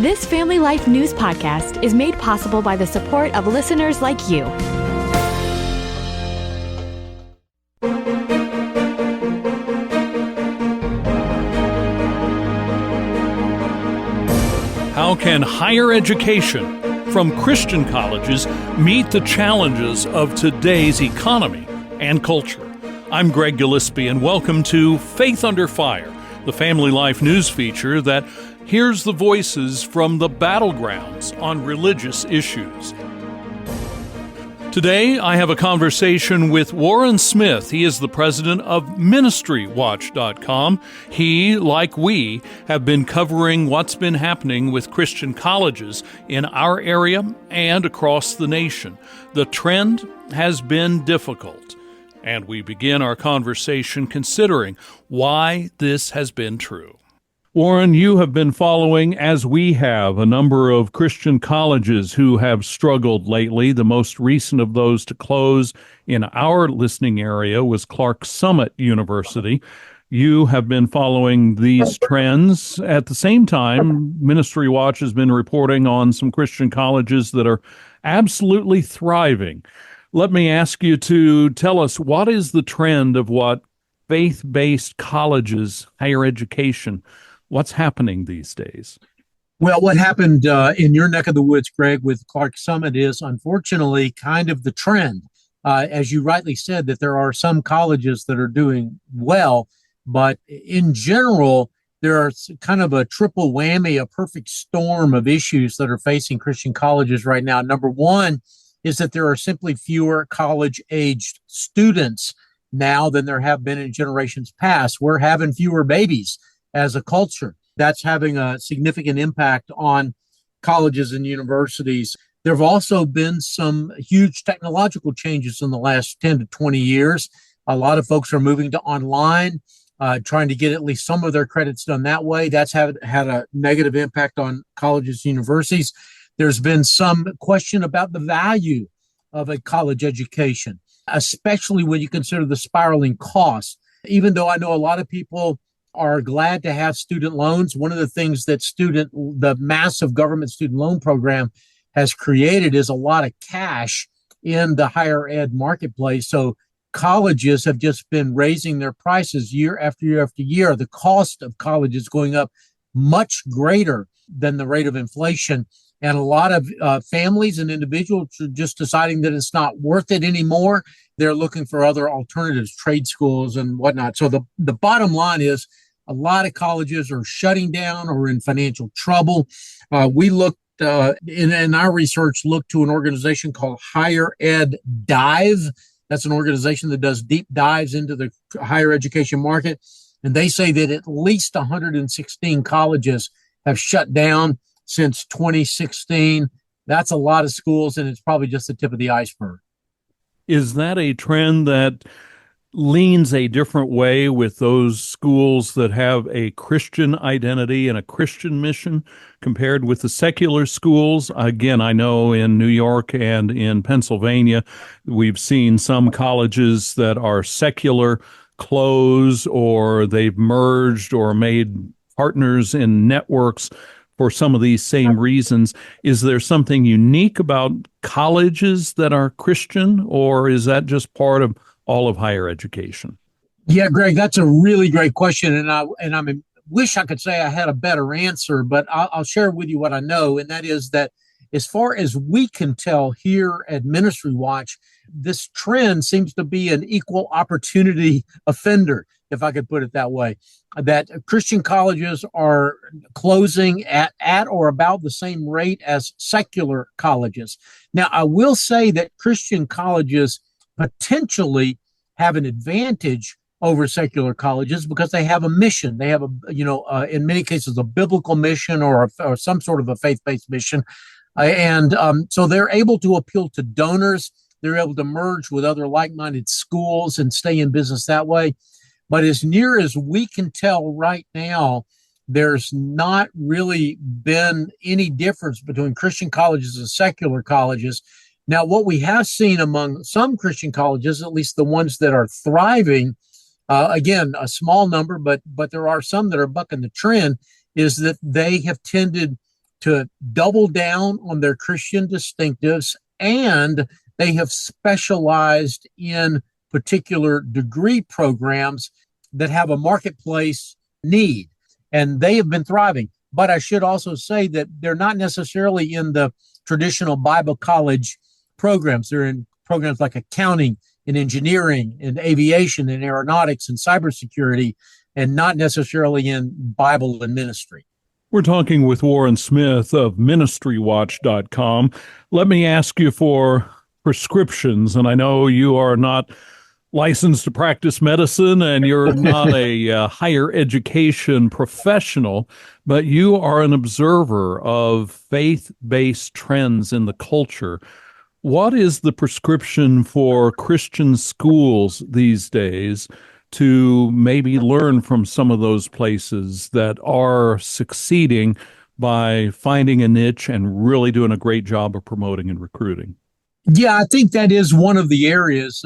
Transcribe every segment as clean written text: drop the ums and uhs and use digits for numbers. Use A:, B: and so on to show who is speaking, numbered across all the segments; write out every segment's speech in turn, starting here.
A: This Family Life News podcast is made possible by the support of listeners like you.
B: How can higher education from Christian colleges meet the challenges of today's economy and culture? I'm Greg Gillespie, and welcome to Faith Under Fire, the Family Life News feature that hears the voices from the battlegrounds on religious issues. Today, I have a conversation with Warren Smith. He is the president of MinistryWatch.com. He, like we, have been covering what's been happening with Christian colleges in our area and across the nation. The trend has been difficult, and we begin our conversation considering why this has been true. Warren, you have been following, as we have, a number of Christian colleges who have struggled lately. The most recent of those to close in our listening area was Clark Summit University. You have been following these trends. At the same time, Ministry Watch has been reporting on some Christian colleges that are absolutely thriving. Let me ask you to tell us, what is the trend of what faith-based colleges, higher education, what's happening these days?
C: Well, what happened in your neck of the woods, Greg, with Clark Summit is unfortunately kind of the trend. As you rightly said, that there are some colleges that are doing well, but in general, there are kind of a triple whammy, a perfect storm of issues that are facing Christian colleges right now. Number one is that there are simply fewer college-aged students now than there have been in generations past. We're having fewer babies as a culture. That's having a significant impact on colleges and universities. There have also been some huge technological changes in the last 10 to 20 years. A lot of folks are moving to online, trying to get at least some of their credits done that way. That's had a negative impact on colleges and universities. There's been some question about the value of a college education, especially when you consider the spiraling costs. Even though I know a lot of people are glad to have student loans, one of the things that the massive government student loan program has created is a lot of cash in the higher ed marketplace. So colleges have just been raising their prices year after year after year. The cost of college is going up much greater than the rate of inflation. And a lot of families and individuals are just deciding that it's not worth it anymore. They're looking for other alternatives, trade schools and whatnot. So the bottom line is a lot of colleges are shutting down or in financial trouble. We looked in our research, looked to an organization called Higher Ed Dive. That's an organization that does deep dives into the higher education market. And they say that at least 116 colleges have shut down since 2016. That's a lot of schools, and it's probably just the tip of the iceberg.
B: Is that a trend that leans a different way with those schools that have a Christian identity and a Christian mission compared with the secular schools? Again, I know in New York and in Pennsylvania, we've seen some colleges that are secular close, or they've merged or made partners in networks for some of these same reasons. Is there something unique about colleges that are Christian, or is that just part of all of higher education?
C: Yeah, Greg, that's a really great question. And I wish I could say I had a better answer, but I'll share with you what I know. And that is that as far as we can tell here at Ministry Watch, this trend seems to be an equal opportunity offender, if I could put it that way, that Christian colleges are closing at or about the same rate as secular colleges. Now, I will say that Christian colleges potentially have an advantage over secular colleges because they have a mission. They have in many cases, a biblical mission or some sort of a faith-based mission. So they're able to appeal to donors. They're able to merge with other like-minded schools and stay in business that way. But as near as we can tell right now, there's not really been any difference between Christian colleges and secular colleges. Now, what we have seen among some Christian colleges, at least the ones that are thriving, again, a small number, but there are some that are bucking the trend, is that they have tended to double down on their Christian distinctives, and they have specialized in particular degree programs that have a marketplace need, and they have been thriving. But I should also say that they're not necessarily in the traditional Bible college programs. They're in programs like accounting and engineering and aviation and aeronautics and cybersecurity, and not necessarily in Bible and ministry.
B: We're talking with Warren Smith of ministrywatch.com. Let me ask you for prescriptions, and I know you are not licensed to practice medicine and you're not a higher education professional, but you are an observer of faith-based trends in the culture. What is the prescription for Christian schools these days to maybe learn from some of those places that are succeeding by finding a niche and really doing a great job of promoting and recruiting?
C: Yeah, I think that is one of the areas,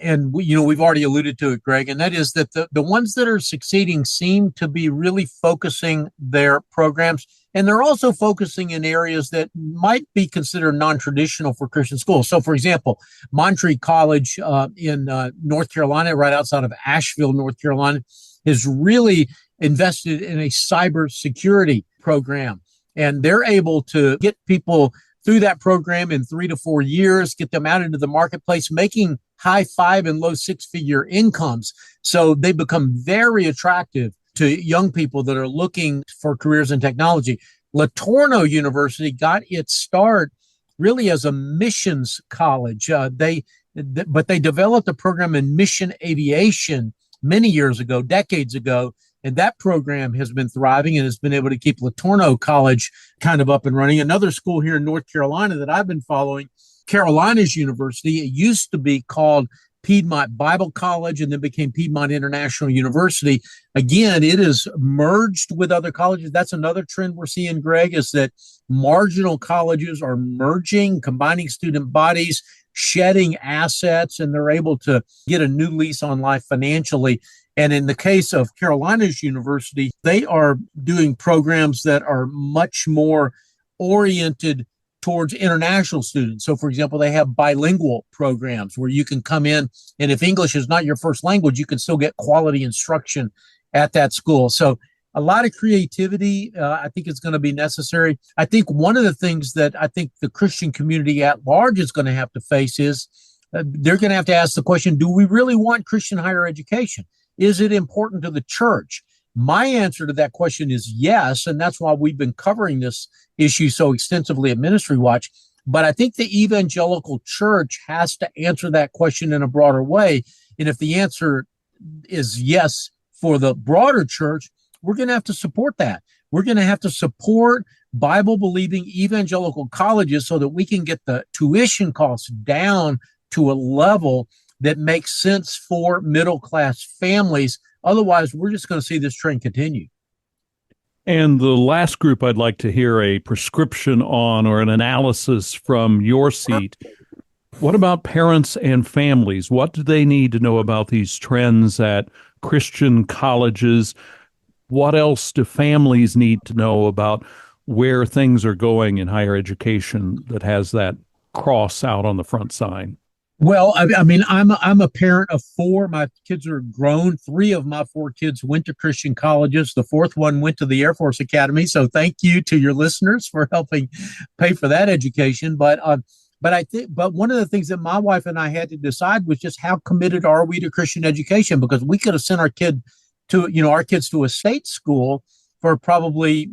C: and we've already alluded to it, Greg, and that is that the ones that are succeeding seem to be really focusing their programs, and they're also focusing in areas that might be considered non-traditional for Christian schools. So, for example, Monterey College in North Carolina, right outside of Asheville, North Carolina, has really invested in a cybersecurity program, and they're able to get people through that program in 3 to 4 years, get them out into the marketplace, making high 5 and low 6-figure incomes. So they become very attractive to young people that are looking for careers in technology. LeTourneau University got its start really as a missions college. But they developed a program in mission aviation many years ago, decades ago, and that program has been thriving and has been able to keep LeTourneau College kind of up and running. Another school here in North Carolina that I've been following, Carolinas University, it used to be called Piedmont Bible College and then became Piedmont International University. Again, it is merged with other colleges. That's another trend we're seeing, Greg, is that marginal colleges are merging, combining student bodies, shedding assets, and they're able to get a new lease on life financially. And in the case of Carolinas University, they are doing programs that are much more oriented towards international students. So, for example, they have bilingual programs where you can come in, and if English is not your first language, you can still get quality instruction at that school. So a lot of creativity, I think, is going to be necessary. I think one of the things that I think the Christian community at large is going to have to face is they're going to have to ask the question, do we really want Christian higher education? Is it important to the church? My answer to that question is yes, and that's why we've been covering this issue so extensively at Ministry Watch. But I think the evangelical church has to answer that question in a broader way. And if the answer is yes for the broader church, we're going to have to support that. We're going to have to support Bible-believing evangelical colleges so that we can get the tuition costs down to a level that makes sense for middle-class families. Otherwise, we're just going to see this trend continue.
B: And the last group I'd like to hear a prescription on or an analysis from your seat. What about parents and families? What do they need to know about these trends at Christian colleges? What else do families need to know about where things are going in higher education that has that cross out on the front sign?
C: Well, I mean, I'm a parent of 4. My kids are grown. 3 of my 4 kids went to Christian colleges. The 4th one went to the Air Force Academy. So thank you to your listeners for helping pay for that education. But one of the things that my wife and I had to decide was just how committed are we to Christian education? Because we could have sent our kids to a state school for probably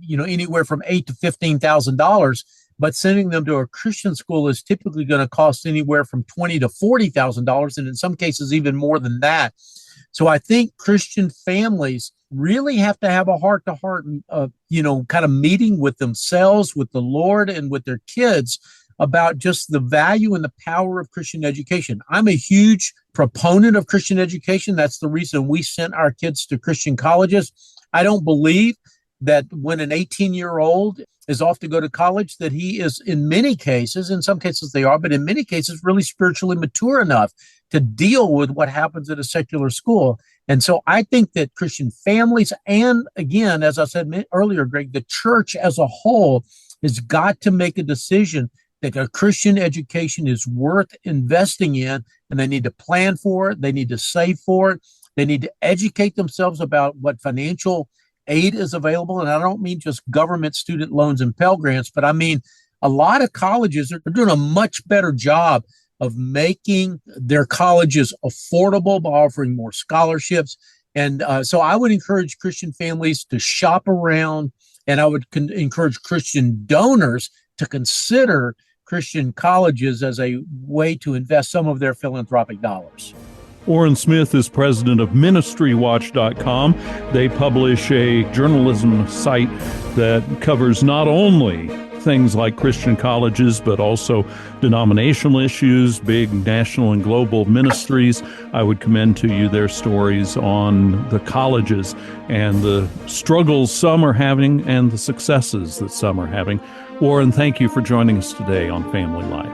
C: anywhere from $8,000 to $15,000. But sending them to a Christian school is typically going to cost anywhere from $20,000 to $40,000, and in some cases even more than that. So I think Christian families really have to have a heart-to-heart, kind of meeting with themselves, with the Lord, and with their kids about just the value and the power of Christian education. I'm a huge proponent of Christian education. That's the reason we sent our kids to Christian colleges. I don't believe that when an 18-year-old is off to go to college, that he is, in many cases, in some cases they are, but in many cases really spiritually mature enough to deal with what happens at a secular school. And so I think that Christian families, and again, as I said earlier, Greg, the church as a whole has got to make a decision that a Christian education is worth investing in, and they need to plan for it. They need to save for it. They need to educate themselves about what financial aid is available. And I don't mean just government student loans and Pell Grants, but I mean a lot of colleges are doing a much better job of making their colleges affordable by offering more scholarships. And so I would encourage Christian families to shop around, and I would encourage Christian donors to consider Christian colleges as a way to invest some of their philanthropic dollars.
B: Warren Smith is president of MinistryWatch.com. They publish a journalism site that covers not only things like Christian colleges, but also denominational issues, big national and global ministries. I would commend to you their stories on the colleges and the struggles some are having and the successes that some are having. Warren, thank you for joining us today on Family Life.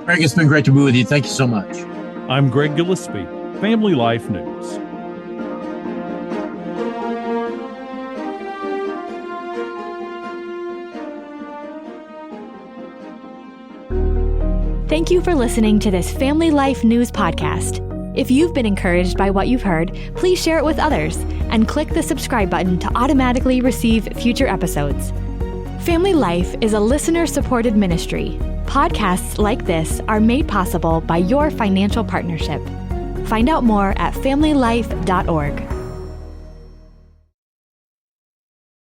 C: Greg, it's been great to be with you. Thank you so much.
B: I'm Greg Gillespie, Family Life News.
A: Thank you for listening to this Family Life News podcast. If you've been encouraged by what you've heard, please share it with others and click the subscribe button to automatically receive future episodes. Family Life is a listener-supported ministry. Podcasts like this are made possible by your financial partnership. Find out more at familylife.org.